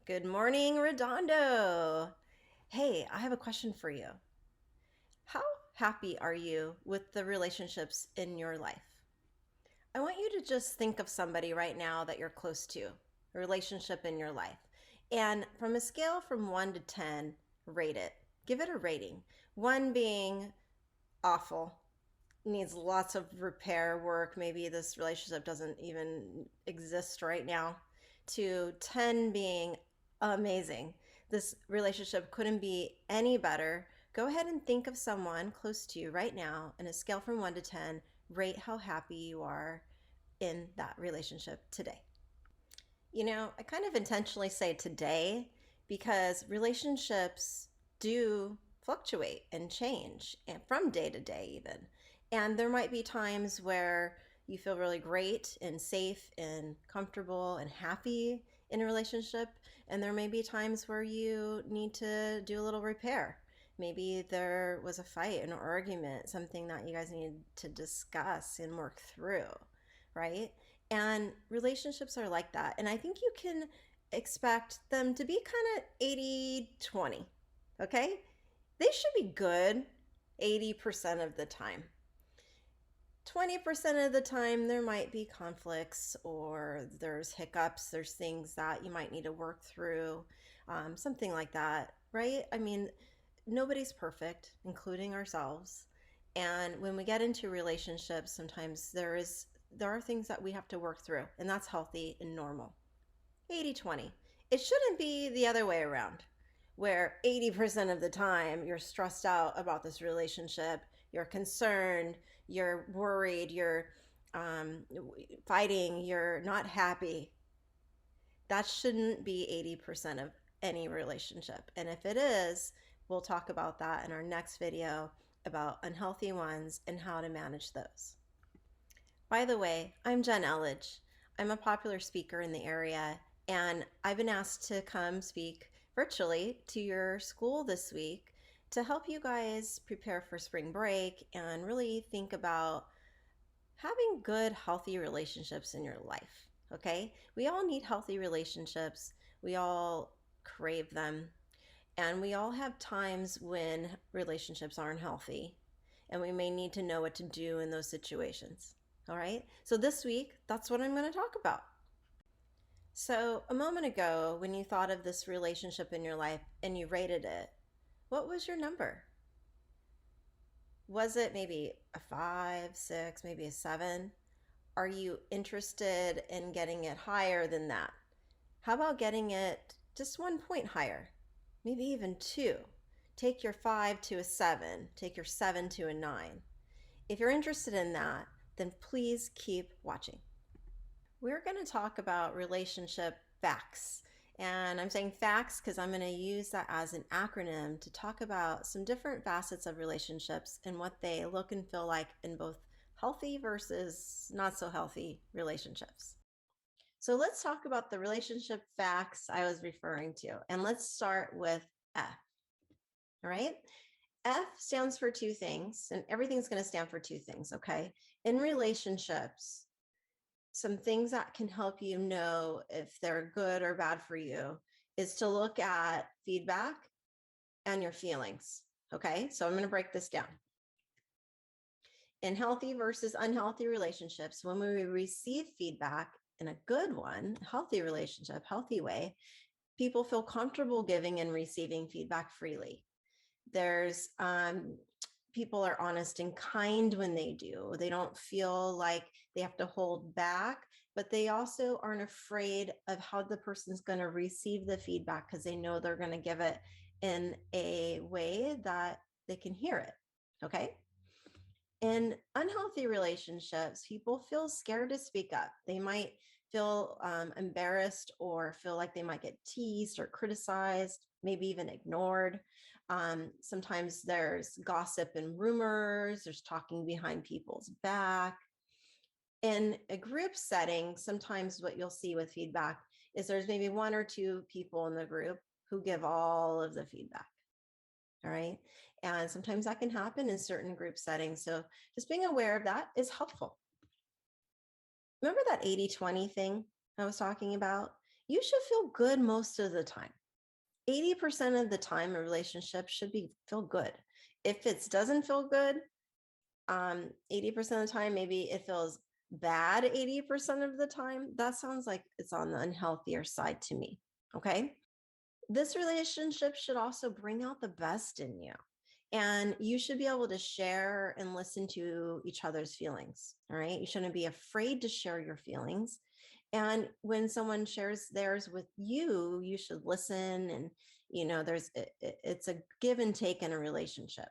Good morning, Redondo. Hey, I have a question for you. How happy are you with the relationships in your life? I want you to just think of somebody right now that you're close to, a relationship in your life. And from a scale from 1 to 10, rate it. Give it a rating. 1 being awful, needs lots of repair work. Maybe this relationship doesn't even exist right now. To 10 being amazing. This relationship couldn't be any better. Go ahead and think of someone close to you right now in a scale from 1 to 10. Rate how happy you are in that relationship today. I kind of intentionally say today because relationships do fluctuate and change and from day to day even. And there might be times where you feel really great and safe and comfortable and happy in a relationship. And there may be times where you need to do a little repair. Maybe there was a fight, an argument, something that you guys need to discuss and work through, right? And relationships are like that. And I think you can expect them to be kind of 80-20. Okay? They should be good 80% of the time. 20% of the time, there might be conflicts or there's hiccups, there's things that you might need to work through, something like that, right? I mean, nobody's perfect, including ourselves. And when we get into relationships, sometimes there are things that we have to work through, and that's healthy and normal. 80-20. It shouldn't be the other way around, where 80% of the time you're stressed out about this relationship, you're concerned, you're worried, you're um, fighting, you're not happy. That shouldn't be 80% of any relationship. And if it is, we'll talk about that in our next video about unhealthy ones and how to manage those. By the way, I'm Jen Elledge. I'm a popular speaker in the area, and I've been asked to come speak virtually to your school this week to help you guys prepare for spring break and really think about having good, healthy relationships in your life. Okay? We all need healthy relationships, we all crave them, and we all have times when relationships aren't healthy, and we may need to know what to do in those situations. All right? So this week, that's what I'm going to talk about. So, a moment ago, when you thought of this relationship in your life and you rated it, what was your number? Was it maybe a 5, 6, maybe a 7? Are you interested in getting it higher than that? How about getting it just 1 point higher? Maybe even 2. Take your 5 to a 7, take your 7 to a 9. If you're interested in that, then please keep watching. We're going to talk about relationship facts. And I'm saying facts because I'm going to use that as an acronym to talk about some different facets of relationships and what they look and feel like in both healthy versus not so healthy relationships. So let's talk about the relationship facts I was referring to. And let's start with F. All right. F stands for 2 things, and everything's going to stand for 2 things. Okay. In relationships, some things that can help you know if they're good or bad for you is to look at feedback and your feelings. Okay. So I'm going to break this down. In healthy versus unhealthy relationships, when we receive feedback in a good one, healthy relationship, healthy way, people feel comfortable giving and receiving feedback freely. There's people are honest and kind when they do. They don't feel like they have to hold back, but they also aren't afraid of how the person's going to receive the feedback because they know they're going to give it in a way that they can hear it. Okay. In unhealthy relationships, people feel scared to speak up. They might feel embarrassed or feel like they might get teased or criticized, maybe even ignored. Sometimes there's gossip and rumors, there's talking behind people's back. In a group setting, sometimes what you'll see with feedback is there's maybe 1 or 2 people in the group who give all of the feedback. All right. And sometimes that can happen in certain group settings. So just being aware of that is helpful. Remember that 80-20 thing I was talking about? You should feel good most of the time. 80% of the time, a relationship should feel good. If it doesn't feel good, 80% of the time, maybe it feels bad 80% of the time. That sounds like it's on the unhealthier side to me. Okay. This relationship should also bring out the best in you. And you should be able to share and listen to each other's feelings. All right. You shouldn't be afraid to share your feelings. And when someone shares theirs with you, you should listen. And, it's a give and take in a relationship.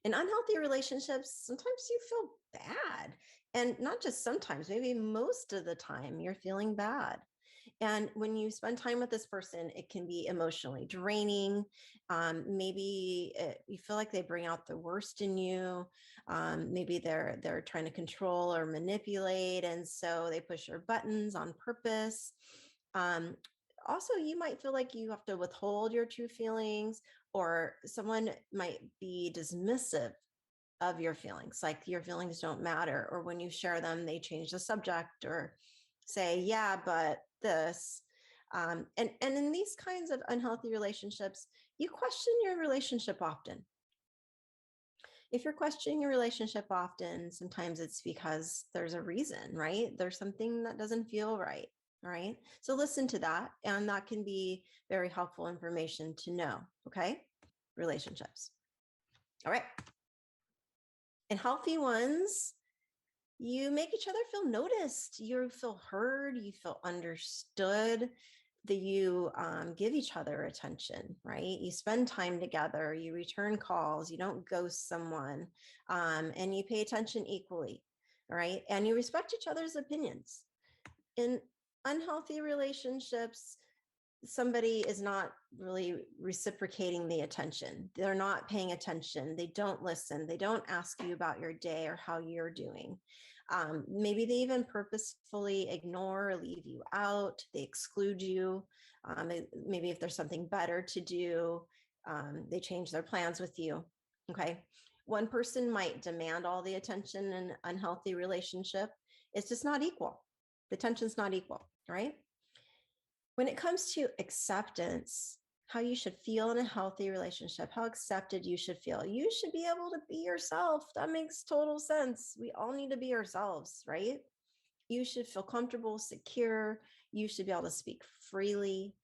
In unhealthy relationships, sometimes you feel bad. And not just sometimes, maybe most of the time you're feeling bad. And when you spend time with this person, it can be emotionally draining. Maybe you feel like they bring out the worst in you. Maybe they're trying to control or manipulate, and so they push your buttons on purpose. Um, Also, you might feel like you have to withhold your true feelings, or someone might be dismissive of your feelings, like your feelings don't matter, or when you share them, they change the subject or say, yeah, but this. And in these kinds of unhealthy relationships, you question your relationship often. If you're questioning your relationship often, sometimes it's because there's a reason, right? There's something that doesn't feel right. All right. So listen to that. And that can be very helpful information to know. Okay. Relationships. All right. And healthy ones, you make each other feel noticed. You feel heard. You feel understood. That you give each other attention, right? You spend time together. You return calls. You don't ghost someone, and you pay attention equally, right? And you respect each other's opinions. In unhealthy relationships, somebody is not really reciprocating the attention. They're not paying attention. They don't listen. They don't ask you about your day or how you're doing. Maybe they even purposefully ignore or leave you out. They exclude you. Maybe if there's something better to do, they change their plans with you. Okay. One person might demand all the attention in an unhealthy relationship. It's just not equal. The tension's not equal, right? When it comes to acceptance, how you should feel in a healthy relationship, how accepted you should feel, you should be able to be yourself. That makes total sense. We all need to be ourselves, right? You should feel comfortable, secure. You should be able to speak freely.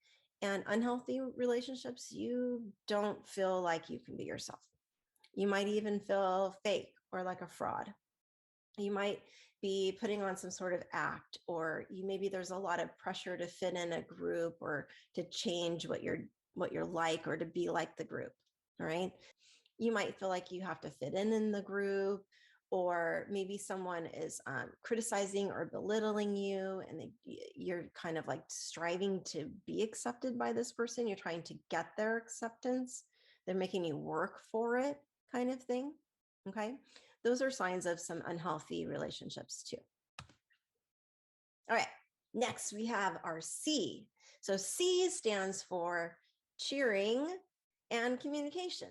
And unhealthy relationships, you don't feel like you can be yourself. You might even feel fake or like a fraud. You might be putting on some sort of act, or maybe there's a lot of pressure to fit in a group or to change what you're like or to be like the group. All right. You might feel like you have to fit in the group, or maybe someone is criticizing or belittling you, and you're kind of like striving to be accepted by this person. You're trying to get their acceptance. They're making you work for it, kind of thing. Okay. Those are signs of some unhealthy relationships too. All right. Next, we have our C. So C stands for cheering and communication,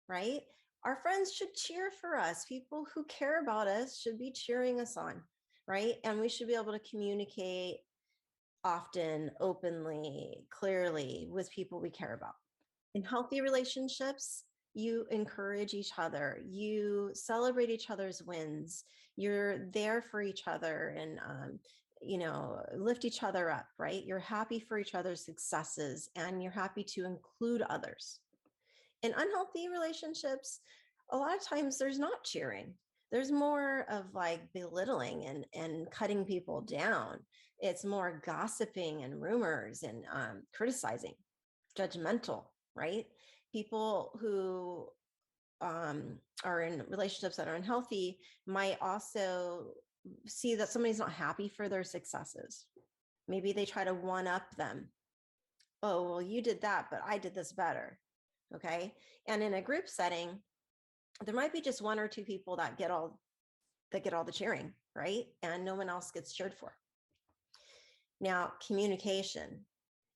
right? Our friends should cheer for us. People who care about us should be cheering us on, right? And we should be able to communicate often, openly, clearly with people we care about. In healthy relationships, you encourage each other, you celebrate each other's wins, you're there for each other, and lift each other up, right? You're happy for each other's successes, and you're happy to include others. In unhealthy relationships, a lot of times there's not cheering. There's more of like belittling and cutting people down. It's more gossiping and rumors and criticizing, judgmental, right? People who are in relationships that are unhealthy might also see that somebody's not happy for their successes. Maybe they try to one up them. Oh, well, you did that, but I did this better. Okay. And in a group setting, there might be just one or two people that get all the cheering, right? And no one else gets cheered for. Now, communication.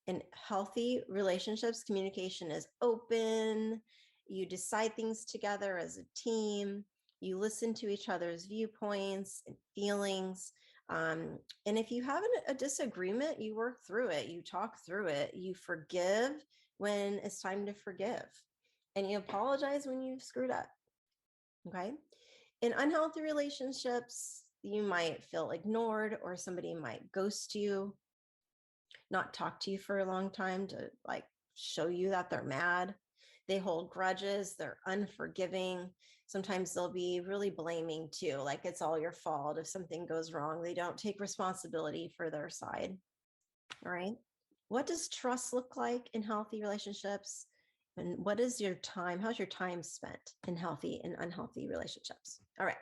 In healthy relationships, communication is open. You decide things together as a team. You listen to each other's viewpoints and feelings. And if you have a disagreement, you work through it, you talk through it, you forgive when it's time to forgive, and you apologize when you've screwed up. Okay. In unhealthy relationships, you might feel ignored, or somebody might ghost you, not talk to you for a long time to like show you that they're mad. They hold grudges, they're unforgiving. Sometimes they'll be really blaming too, like it's all your fault if something goes wrong. They don't take responsibility for their side. All right. What does trust look like in healthy relationships? And what is your time? How's your time spent in healthy and unhealthy relationships? All right.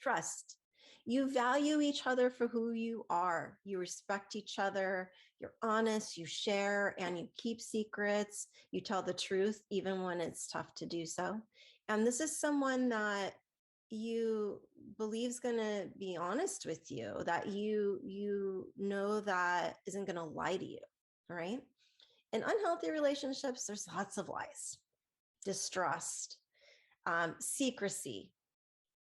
Trust. You value each other for who you are. You respect each other. You're honest. You share and you keep secrets. You tell the truth, even when it's tough to do so. And this is someone that you believe is going to be honest with you, that you know that isn't going to lie to you. All right. In unhealthy relationships, there's lots of lies, distrust, secrecy,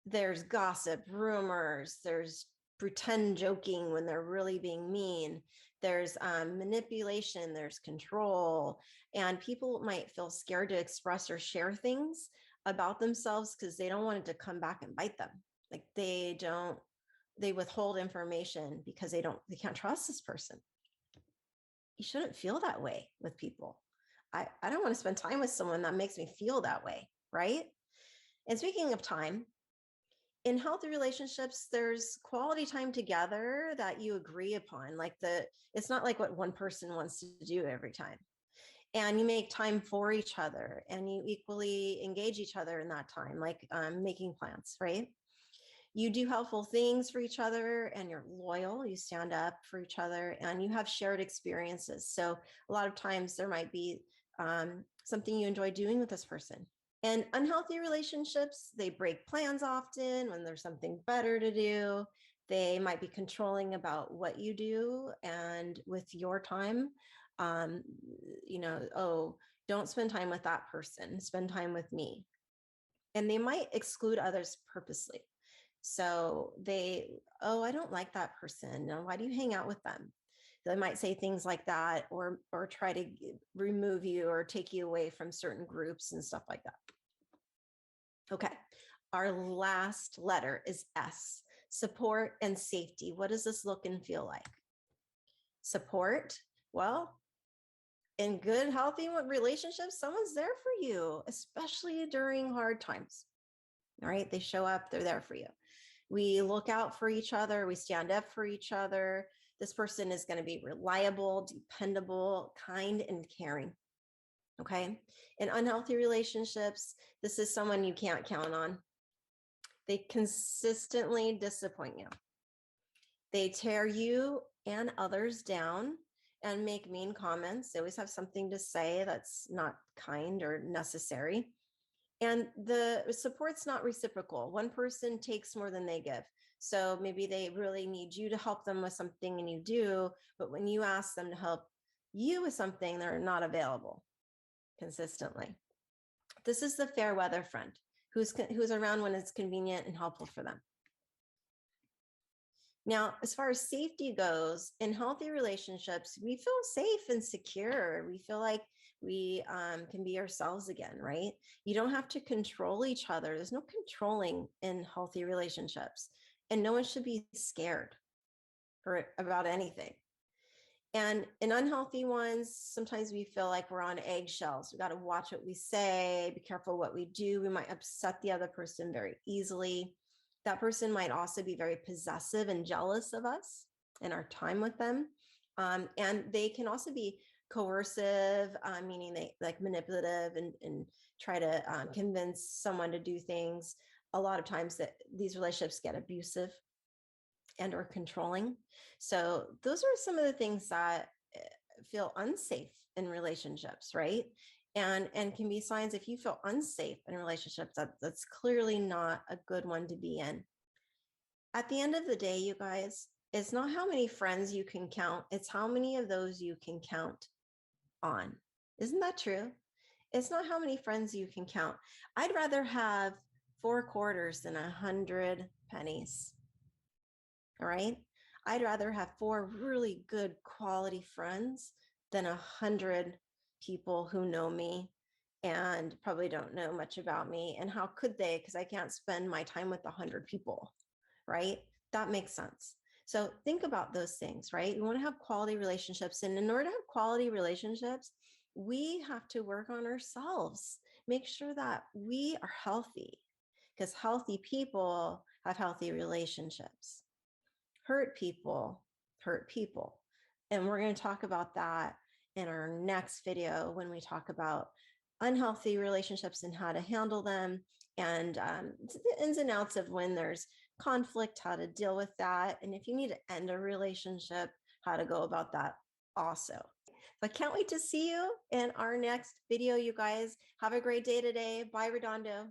there's gossip, rumors, there's pretend joking when they're really being mean, there's manipulation, there's control, and people might feel scared to express or share things about themselves because they don't want it to come back and bite them. Like they withhold information because they can't trust this person. You shouldn't feel that way with people. I don't want to spend time with someone that makes me feel that way, right? And speaking of time, in healthy relationships, there's quality time together that you agree upon. It's not like what one person wants to do every time. And you make time for each other and you equally engage each other in that time, like making plans, right? You do helpful things for each other and you're loyal, you stand up for each other and you have shared experiences. So a lot of times there might be something you enjoy doing with this person. And unhealthy relationships, they break plans often when there's something better to do. They might be controlling about what you do and with your time. Um, oh, don't spend time with that person, spend time with me. And they might exclude others purposely. So I don't like that person. Now, why do you hang out with them? They might say things like that, or try to remove you or take you away from certain groups and stuff like that. Okay, our last letter is S, support and safety. What does this look and feel like? Support, well, in good, healthy relationships, someone's there for you, especially during hard times. All right, they show up, they're there for you. We look out for each other, we stand up for each other. This person is going to be reliable, dependable, kind, and caring. Okay. In unhealthy relationships, this is someone you can't count on. They consistently disappoint you. They tear you and others down and make mean comments. They always have something to say that's not kind or necessary. And the support's not reciprocal. One person takes more than they give. So maybe they really need you to help them with something and you do, but when you ask them to help you with something, they're not available consistently. This is the fair weather friend who's around when it's convenient and helpful for them. Now, as far as safety goes, in healthy relationships, we feel safe and secure. We feel like we can be ourselves again, right? You don't have to control each other. There's no controlling in healthy relationships, and no one should be scared about anything. And in unhealthy ones, sometimes we feel like we're on eggshells. We got to watch what we say, be careful what we do. We might upset the other person very easily. That person might also be very possessive and jealous of us and our time with them. And they can also be coercive, meaning they like manipulative and try to convince someone to do things. A lot of times that these relationships get abusive and or controlling. So those are some of the things that feel unsafe in relationships, right? And can be signs if you feel unsafe in relationships, that's clearly not a good one to be in. At the end of the day, you guys, it's not how many friends you can count, it's how many of those you can count on. Isn't that true? It's not how many friends you can count. I'd rather have 4 quarters than 100 pennies. All right. I'd rather have 4 really good quality friends than 100 people who know me and probably don't know much about me. And how could they? Because I can't spend my time with 100 people, right? That makes sense. So think about those things, right? You want to have quality relationships. And in order to have quality relationships, we have to work on ourselves, make sure that we are healthy, because healthy people have healthy relationships. Hurt people hurt people. And we're going to talk about that in our next video when we talk about unhealthy relationships and how to handle them, and the ins and outs of when there's conflict, how to deal with that, and if you need to end a relationship, how to go about that also. So I can't wait to see you in our next video, you guys. Have a great day today. Bye, Redondo.